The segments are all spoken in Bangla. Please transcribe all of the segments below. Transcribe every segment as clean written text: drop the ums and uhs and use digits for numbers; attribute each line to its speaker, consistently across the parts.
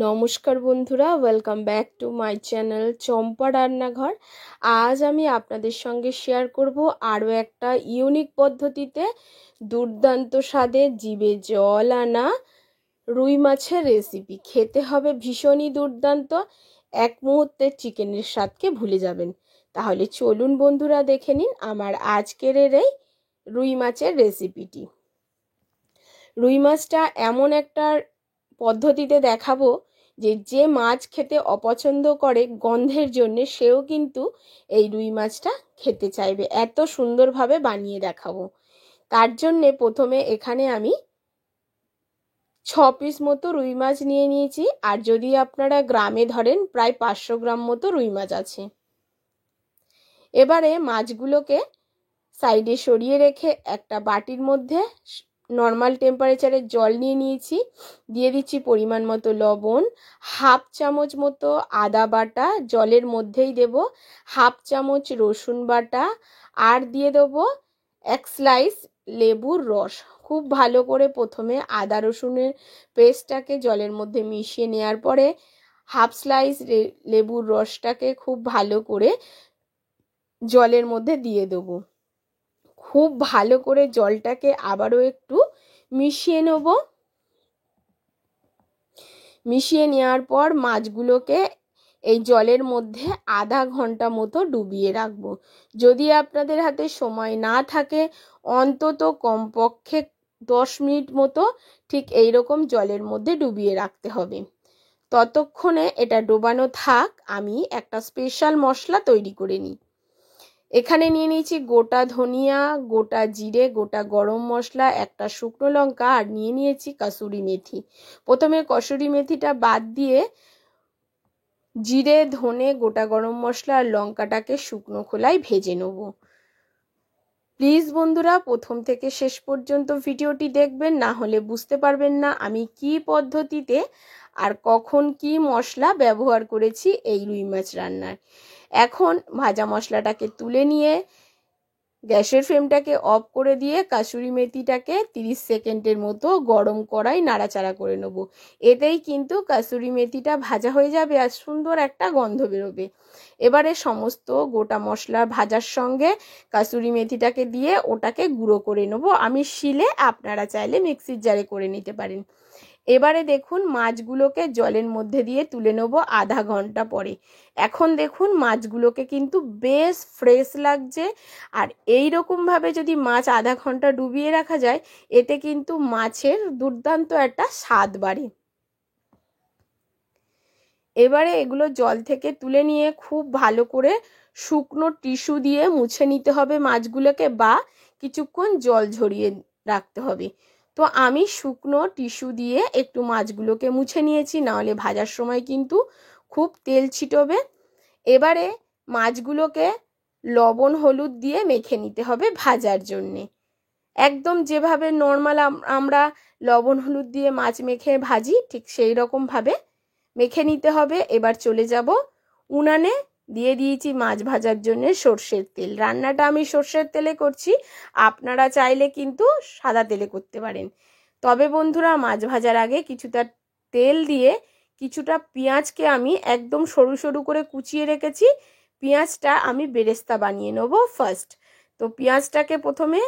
Speaker 1: নমস্কার বন্ধুরা, welcome back to my channel Champa রান্নাঘর। আজ আমি আপনাদের সঙ্গে শেয়ার করব আরও একটা ইউনিক পদ্ধতিতে দুর্দান্ত স্বাদে জিভে জল আনা রুই মাছের রেসিপি। খেতে হবে ভীষণই দুর্দান্ত, এক মুহূর্তে চিকেনের স্বাদকে ভুলে যাবেন। তাহলে চলুন বন্ধুরা, দেখে নিন আমার আজকের এই রুই মাছের রেসিপিটি। রুই মাছটা এমন একটা পদ্ধতিতে দেখাবো যে মাছ খেতে অপছন্দ করে গন্ধের জন্য, সেও কিন্তু এই রুই মাছটা খেতে চাইবে। এত সুন্দরভাবে বানিয়ে দেখাবো। তার জন্যে প্রথমে এখানে আমি 6 পিস মতো রুই মাছ নিয়ে নিয়েছি। আর যদি আপনারা গ্রামে ধরেন, প্রায় 500 গ্রাম মতো রুই মাছ আছে। এবারে মাছগুলোকে সাইডে সরিয়ে রেখে একটা বাটির মধ্যে নর্মাল টেম্পারেচারে জল নিয়ে নিয়েছি। দিয়ে দিচ্ছি পরিমাণ মতো লবণ, হাফ চামচ মতো আদা বাটা জলের মধ্যেই দেব, হাফ চামচ রসুন বাটা, আর দিয়ে দেবো 1 স্লাইস লেবুর রস। খুব ভালো করে প্রথমে আদা রসুনের পেস্টটাকে জলের মধ্যে মিশিয়ে নেওয়ার পরে হাফ স্লাইস লেবুর রসটাকে খুব ভালো করে জলের মধ্যে দিয়ে দেবো। খুব ভালো করে জলটাকে আবারও একটু মিশিয়ে নেব। মিশিয়ে নেওয়ার পর মাছগুলোকে এই জলের মধ্যে আধা ঘন্টা মতো ডুবিয়ে রাখবো। যদি আপনাদের হাতে সময় না থাকে, অন্তত কমপক্ষে 10 মিনিট মতো ঠিক এই রকম জলের মধ্যে ডুবিয়ে রাখতে হবে। ততক্ষণে এটা ডোবানো থাক, আমি একটা স্পেশাল মশলা তৈরি করে নিই। এখানে নিয়ে নিয়েছি গোটা ধনিয়া, গোটা জিরে, গোটা গরম মশলা, একটা শুকনো লঙ্কা, আর নিয়ে নিয়েছি কসুরি মেথি। প্রথমে কসুরি মেথিটা বাদ দিয়ে জিরে, ধনে, গোটা গরম মশলা আর লঙ্কাটাকে শুকনো খোলায় ভেজে নেব। প্লিজ বন্ধুরা, প্রথম থেকে শেষ পর্যন্ত ভিডিওটি দেখবেন, না হলে বুঝতে পারবেন না আমি কি পদ্ধতিতে আর কখন কি মশলা ব্যবহার করেছি এই রুই মাছ রান্নার। এখন ভাজা মশলাটাকে তুলে নিয়ে গ্যাসের ফ্লেমটাকে অফ করে দিয়ে কাসুরি মেথিটাকে 30 সেকেন্ডের মতো গরম কড়াই নাড়াচাড়া করে নেব। এতেই কিন্তু কাসুরি মেথিটা ভাজা হয়ে যাবে আর সুন্দর একটা গন্ধ বেরোবে। এবারে সমস্ত গোটা মশলা ভাজার সঙ্গে কাসুরি মেথিটাকে দিয়ে ওটাকে গুঁড়ো করে নেব। আমি শিলে, আপনারা চাইলে মিক্সির জারে করে নিতে পারেন। এবারে দেখুন মাছগুলোকে জলের মধ্যে দিয়ে তুলে নেব আধা ঘন্টা পরে। এখন দেখুন মাছগুলোকে কিন্তু বেশ ফ্রেশ লাগছে। আর এই রকমভাবে যদি মাছ আধা ঘন্টা ডুবিয়ে রাখা যায়, এতে কিন্তু মাছের দুর্দান্ত একটা স্বাদ বাড়ে। এবারে এগুলো জল থেকে তুলে নিয়ে খুব ভালো করে শুকনো টিস্যু দিয়ে মুছে নিতে হবে মাছগুলোকে, বা কিছুক্ষণ জল ঝরিয়ে রাখতে হবে। তো আমি শুকনো টিস্যু দিয়ে একটু মাছগুলোকে মুছে নিয়েছি, নাহলে ভাজার সময় কিন্তু খুব তেল ছিটবে। এবারে মাছগুলোকে লবণ হলুদ দিয়ে মেখে নিতে হবে ভাজার জন্যে। একদম যেভাবে নর্মাল আমরা লবণ হলুদ দিয়ে মাছ মেখে ভাজি, ঠিক সেই রকমভাবে মেখে নিতে হবে। এবার চলে যাব উনানে। দিয়ে দিয়েছি মাছ ভাজার জন্য সর্ষের তেল। রান্নাটা আমি সর্ষের তেলে করছি, আপনারা চাইলে কিন্তু সাদা তেলে করতে পারেন। তবে বন্ধুরা, মাছ ভাজার আগে কিছুটা তেল দিয়ে কিছুটা পেঁয়াজকে আমি একদম সরু সরু করে কুচিয়ে রেখেছি। পেঁয়াজটা আমি বেরেস্তা বানিয়ে নেব ফার্স্ট। তো পেঁয়াজটাকে প্রথমে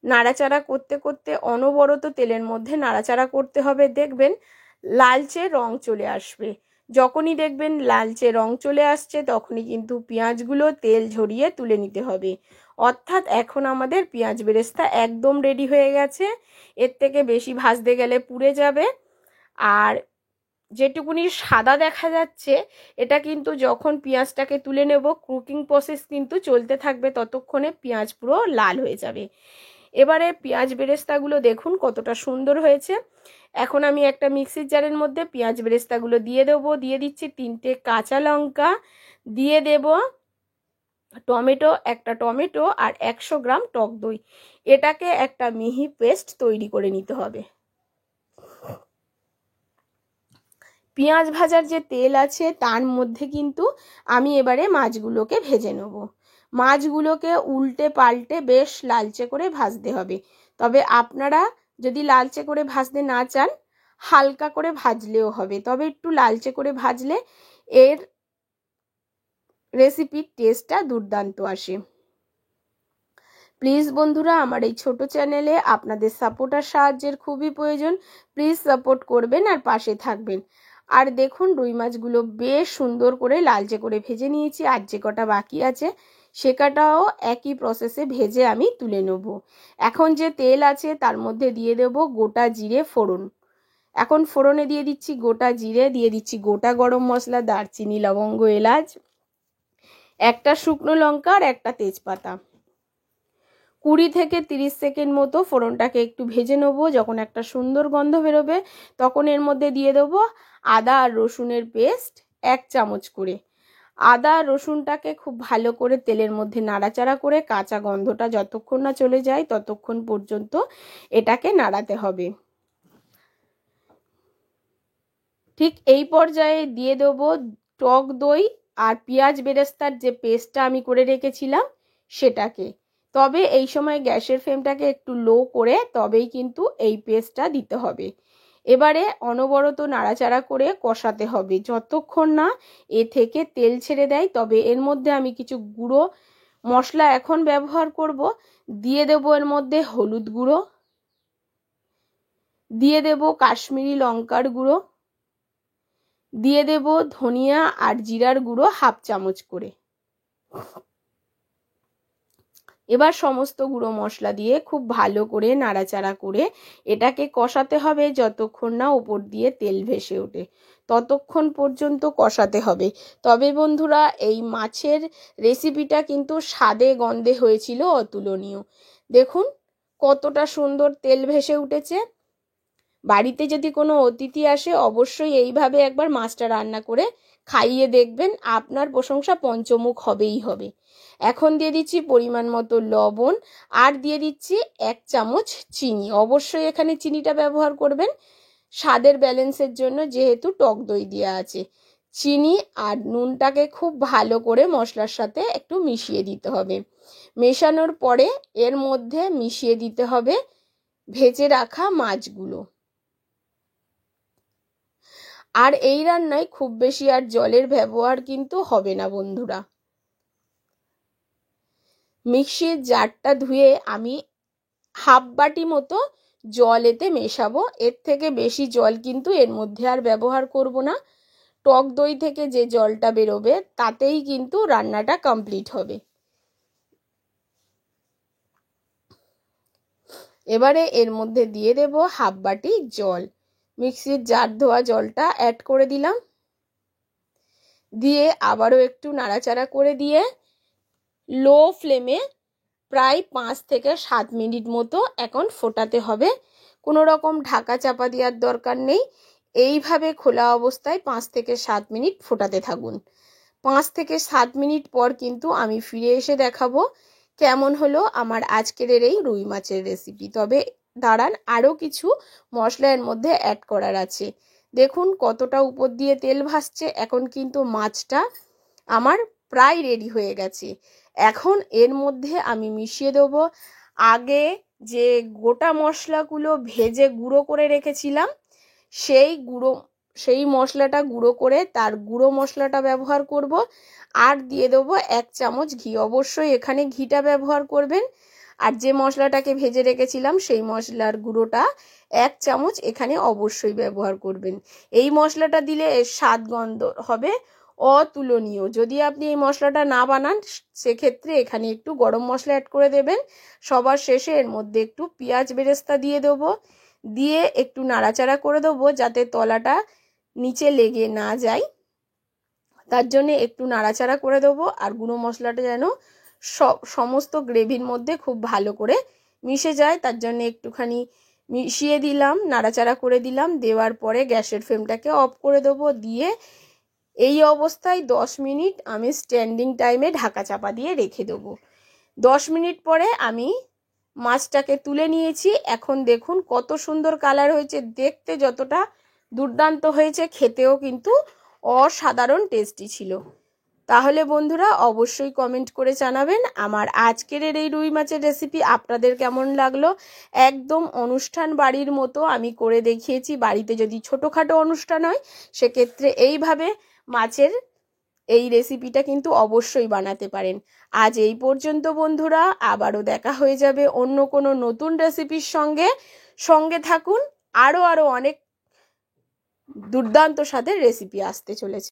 Speaker 1: নাড়াচাড়া করতে করতে অনবরত তেলের মধ্যে নাড়াচাড়া করতে হবে। দেখবেন লালচে রং চলে আসবে। যখনই দেখবেন লালচে রং চলে আসছে, তখনই কিন্তু পেঁয়াজগুলো তেল ঝরিয়ে তুলে নিতে হবে। অর্থাৎ এখন আমাদের পেঁয়াজ বেরেস্তা একদম রেডি হয়ে গেছে। এর থেকে বেশি ভাজতে গেলে পুড়ে যাবে। আর যেটুকুনি সাদা দেখা যাচ্ছে, এটা কিন্তু যখন পেঁয়াজটাকে তুলে নেব, কুকিং প্রসেস কিন্তু চলতে থাকবে, ততক্ষণে পেঁয়াজ পুরো লাল হয়ে যাবে। এবারে পেঁয়াজ বেরেস্তাগুলো দেখুন কতটা সুন্দর হয়েছে। এখন আমি একটা মিক্সির জারের মধ্যে পেঁয়াজ বেরেস্তাগুলো দিয়ে দেবো। দিয়ে দিচ্ছি 3টে কাঁচা লঙ্কা, দিয়ে দেব একটা টমেটো আর 100 গ্রাম টক দই। এটাকে একটা মিহি পেস্ট তৈরি করে নিতে হবে। পেঁয়াজ ভাজার যে তেল আছে তার মধ্যে কিন্তু আমি এবারে মাছগুলোকে ভেজে নেব। মাছগুলোকে উল্টে পাল্টে বেশ লালচে করে ভাজতে হবে। তবে আপনারা যদি লালচে করে ভাজতে না চান, হালকা করে ভাজলেও হবে, তবে একটু লালচে করে ভাজলে এর রেসিপির টেস্টটা দুর্দান্ত আসে। প্লিজ বন্ধুরা, আমার এই ছোট চ্যানেলে আপনাদের সাপোর্ট আর সাহায্যের খুবই প্রয়োজন। প্লিজ সাপোর্ট করবেন আর পাশে থাকবেন। আর দেখুন রুই মাছগুলো বেশ সুন্দর করে লালচে করে ভেজে নিয়েছি। আর যে কটা বাকি আছে সে কটাও একই প্রসেসে ভেজে আমি তুলে নেব। এখন যে তেল আছে তার মধ্যে দিয়ে দেব গোটা জিরে ফোড়ন। এখন ফোড়নে দিয়ে দিচ্ছি গোটা জিরে, দিয়ে দিচ্ছি গোটা গরম মশলা, দারচিনি, লবঙ্গ, এলাচ, একটা শুকনো লঙ্কা আর একটা তেজপাতা। 20 থেকে 30 সেকেন্ড মতো ফোড়নটাকে একটু ভেজে নেবো। যখন একটা সুন্দর গন্ধ বেরোবে তখন এর মধ্যে দিয়ে দেবো আদা আর রসুনের পেস্ট 1 চামচ করে। আদা রসুনটাকে খুব ভালো করে তেলের মধ্যে নাড়াচাড়া করে কাঁচা গন্ধটা যতক্ষণ না চলে যায় ততক্ষণ পর্যন্ত এটাকে নাড়াতে হবে। ঠিক এই পর্যায়ে দিয়ে দেবো টক দই আর পেঁয়াজ বেরেস্তার যে পেস্টটা আমি করে রেখেছিলাম সেটাকে। তবে এই সময় গ্যাসের ফ্লেমটাকে একটু লো করে তবেই কিন্তু এই পেস্টটা দিতে হবে। এবারে অনবরত নাড়াচাড়া করে কষাতে হবে যতক্ষণ না এ থেকে তেল ছেড়ে দেয়। তবে এর মধ্যে আমি কিছু গুঁড়ো মশলা এখন ব্যবহার করব। দিয়ে দেবো এর মধ্যে হলুদ গুঁড়ো, দিয়ে দেবো কাশ্মীরি লঙ্কার গুঁড়ো, দিয়ে দেব ধনিয়া আর জিরার গুঁড়ো 1/2 চামচ করে। এবার সমস্ত গুঁড়ো মশলা দিয়ে খুব ভালো করে নাড়াচাড়া করে এটাকে কষাতে হবে যতক্ষণ না উপর দিয়ে তেল ভেসে ওঠে ততক্ষণ পর্যন্ত কষাতে হবে। তবে বন্ধুরা, এই মাছের রেসিপিটা কিন্তু স্বাদে গন্ধে হয়েছিল অতুলনীয়। দেখুন কতটা সুন্দর তেল ভেসে উঠেছে। বাড়িতে যদি কোনো অতিথি আসে অবশ্যই এইভাবে একবার মাছটা রান্না করে খাইয়ে দেখবেন, আপনার প্রশংসা পঞ্চমুখ হবেই হবে। এখন দিয়ে দিচ্ছি পরিমাণ মতো লবণ আর দিয়ে দিচ্ছি 1 চামচ চিনি। অবশ্যই এখানে চিনিটা ব্যবহার করবেন স্বাদের ব্যালেন্সের জন্য, যেহেতু টক দই দেওয়া আছে। চিনি আর নুনটাকে খুব ভালো করে মশলার সাথে একটু মিশিয়ে দিতে হবে। মেশানোর পরে এর মধ্যে মিশিয়ে দিতে হবে ভেজে রাখা মাছগুলো। আর এই রান্নায় খুব বেশি আর জলের ব্যবহার কিন্তু হবে না বন্ধুরা। মিক্সির জারটা ধুয়ে আমি 1/2 বাটি মতো জল এতে মেশাবো। এর থেকে বেশি জল কিন্তু এর মধ্যে আর ব্যবহার করব না। টক দই থেকে যে জলটা বেরোবে তাতেই কিন্তু রান্নাটা কমপ্লিট হবে। এবারে এর মধ্যে দিয়ে দেব 1/2 বাটি জল। মিক্সির জার ধোয়া জলটা অ্যাড করে দিলাম, দিয়ে আবারও একটু নাড়াচাড়া করে দিয়ে লো ফ্লেমে প্রায় 5 থেকে 7 মিনিট মতো এখন ফোটাতে হবে। কোনো রকম ঢাকা চাপা দেওয়ার দরকার নেই। এইভাবে খোলা অবস্থায় 5 থেকে 7 মিনিট ফোটাতে থাকুন। 5 থেকে 7 মিনিট পর কিন্তু আমি ফিরে এসে দেখাবো কেমন হলো আমার আজকের এই রুই মাছের রেসিপি। তবে দাঁড়ান, আরও কিছু মশলা এর মধ্যে অ্যাড করার আছে। দেখুন কতটা উপর দিয়ে তেল ভাসছে। এখন কিন্তু মাছটা আমার প্রায় রেডি হয়ে গেছে। এখন এর মধ্যে আমি মিশিয়ে দেব আগে যে গোটা মশলাগুলো ভেজে গুঁড়ো করে রেখেছিলাম সেই মশলাটা গুঁড়ো করে তার গুঁড়ো মশলাটা ব্যবহার করব। আর দিয়ে দেবো 1 চামচ ঘি। অবশ্যই এখানে ঘিটা ব্যবহার করবেন। আর যে মশলাটাকে ভেজে রেখেছিলাম সেই মশলার গুঁড়োটা 1 চামচ এখানে অবশ্যই ব্যবহার করবেন। এই মশলাটা দিলে এর স্বাদ গন্ধ হবে অতুলনীয়। যদি আপনি এই মশলাটা না বানান সেক্ষেত্রে এখানে একটু গরম মশলা অ্যাড করে দেবেন। সবার শেষে এর মধ্যে একটু পেঁয়াজ বেরেস্তা দিয়ে দেবো, দিয়ে একটু নাড়াচাড়া করে দেবো যাতে তলাটা নিচে লেগে না যায়। তার জন্য একটু নাড়াচাড়া করে দেবো। আর গুঁড়ো মশলাটা যেন সমস্ত গ্রেভির মধ্যে খুব ভালো করে মিশে যায় তার জন্য একটুখানি মিশিয়ে দিলাম, নাড়াচাড়া করে দিলাম। দেওয়ার পরে গ্যাসের ফ্লেমটাকে অফ করে দেবো। দিয়ে এই অবস্থায় 10 মিনিট আমি স্ট্যান্ডিং টাইমে ঢাকা চাপা দিয়ে রেখে দেবো। 10 মিনিট পরে আমি মাছটাকে তুলে নিয়েছি। এখন দেখুন কত সুন্দর কালার হয়েছে। দেখতে যতটা দুর্দান্ত হয়েছে খেতেও কিন্তু অসাধারণ টেস্টি ছিল। তাহলে বন্ধুরা অবশ্যই কমেন্ট করে জানাবেন আমার আজকের এই রুই মাছের রেসিপি আপনাদের কেমন লাগলো। একদম অনুষ্ঠান বাড়ির মতো আমি করে দেখিয়েছি। বাড়িতে যদি ছোটোখাটো অনুষ্ঠান হয় সেক্ষেত্রে এইভাবে মাছের এই রেসিপিটা কিন্তু অবশ্যই বানাতে পারেন। আজ এই পর্যন্ত বন্ধুরা, আবারও দেখা হয়ে যাবে অন্য কোনো নতুন রেসিপির সঙ্গে। সঙ্গে থাকুন, আরও অনেক দুর্দান্ত স্বাদের রেসিপি আসতে চলেছে।